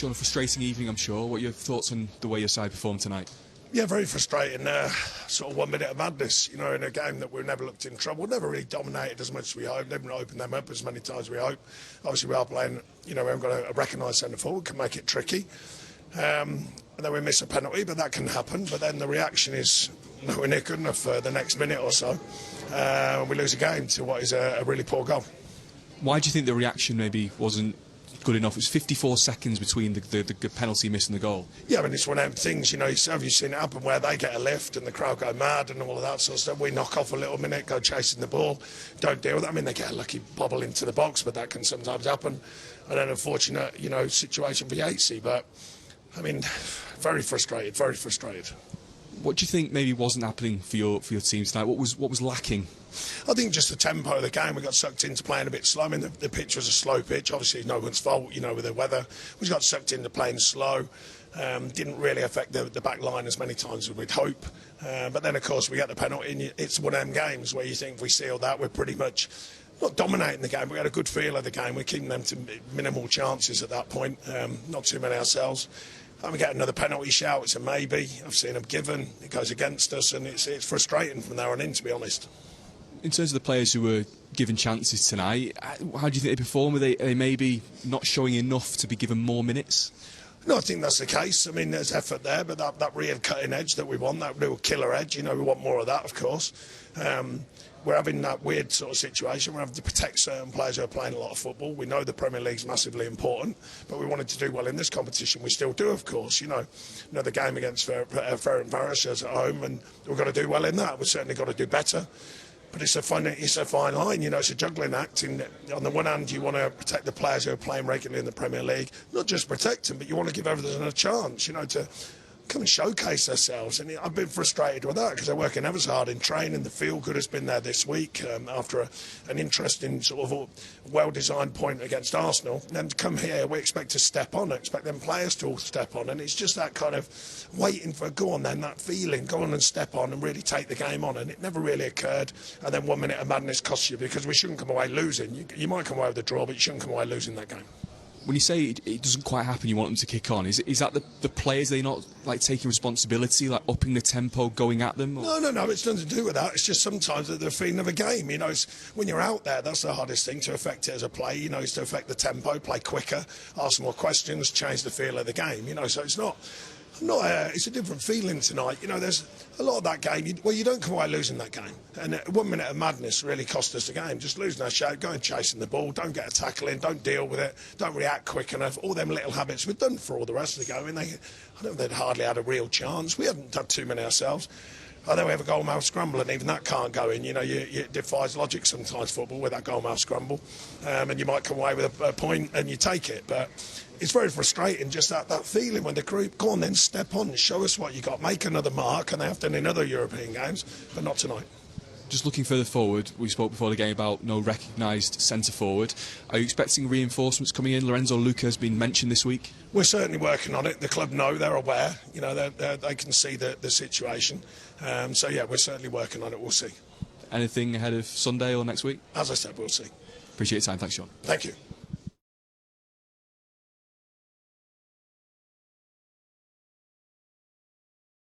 Sean, a frustrating evening, I'm sure. What are your thoughts on the way your side performed tonight? Yeah, very frustrating. Sort of 1 minute of madness, in a game that we've never looked in trouble, never really dominated as much as we hoped, never opened them up as many times as we hoped. Obviously, we are playing, we haven't got a recognised centre forward, can make it tricky. And then we miss a penalty, but that can happen. But then the reaction is nowhere near good enough for the next minute or so. We lose a game to what is a really poor goal. Why do you think the reaction maybe wasn't good enough? It was 54 seconds between the penalty miss and the goal. Yeah, I mean, it's one of them things, have you seen it happen where they get a lift and the crowd go mad and all of that sort of stuff? We knock off a little minute, go chasing the ball, don't deal with it. I mean, they get a lucky bobble into the box, but that can sometimes happen. And an unfortunate, situation for Yatesy. But, I mean, very frustrated, very frustrated. What do you think maybe wasn't happening for your team tonight? What was lacking? I think just the tempo of the game. We got sucked into playing a bit slow. I mean, the pitch was a slow pitch. Obviously, no one's fault, with the weather. We got sucked into playing slow. Didn't really affect the back line as many times as we'd hope. But then, of course, we get the penalty. And it's one of them games where you think if we seal that, we're pretty much not dominating the game. We had a good feel of the game. We're keeping them to minimal chances at that point. Not too many ourselves. And we get another penalty shout. It's a maybe. I've seen them given. It goes against us, and it's frustrating from there on in, to be honest. In terms of the players who were given chances tonight, how do you think they perform? Are they maybe not showing enough to be given more minutes? No, I think that's the case. I mean, there's effort there, but that real cutting edge that we want, that real killer edge, we want more of that, of course. We're having that weird sort of situation. We're having to protect certain players who are playing a lot of football. We know the Premier League's massively important, but we wanted to do well in this competition. We still do, of course. The game against Ferret is at home, and we've got to do well in that. We've certainly got to do better. But it's a fine line, it's a juggling act. On the one hand, you want to protect the players who are playing regularly in the Premier League, not just protect them, but you want to give everyone a chance, to come and showcase themselves. And I've been frustrated with that because they're working ever so hard in training. The feel-good has been there this week after an interesting sort of well-designed point against Arsenal. And then to come here, we expect to step on, expect them players to all step on. And it's just that kind of waiting for, go on then, that feeling, go on and step on and really take the game on. And it never really occurred. And then 1 minute of madness costs you because we shouldn't come away losing. You might come away with a draw, but you shouldn't come away losing that game. When you say it doesn't quite happen, you want them to kick on. Is that the players? Are they not taking responsibility, upping the tempo, going at them? Or? No. It's nothing to do with that. It's just sometimes the feeling of a game. It's when you're out there, that's the hardest thing to affect it as a play. Is to affect the tempo, play quicker, ask more questions, change the feel of the game. So it's not. It's a different feeling tonight. There's a lot of that game. You don't come away losing that game. And 1 minute of madness really cost us the game. Just losing our shape, going chasing the ball, don't get a tackle in, don't deal with it, don't react quick enough. All them little habits we've done for all the rest of the game. I don't think they'd hardly had a real chance. We hadn't done too many ourselves. I know we have a goal-mouth scramble, and even that can't go in. It defies logic sometimes, football, with that goal-mouth scramble. And you might come away with a point and you take it. But it's very frustrating, just that feeling when the group, go on then, step on, show us what you got, make another mark, and they have done in other European games, but not tonight. Just looking further forward, we spoke before the game about no recognised centre-forward. Are you expecting reinforcements coming in? Lorenzo Luca has been mentioned this week. We're certainly working on it. The club know, they're aware. They can see the situation. We're certainly working on it. We'll see. Anything ahead of Sunday or next week? As I said, we'll see. Appreciate your time. Thanks, Sean. Thank you.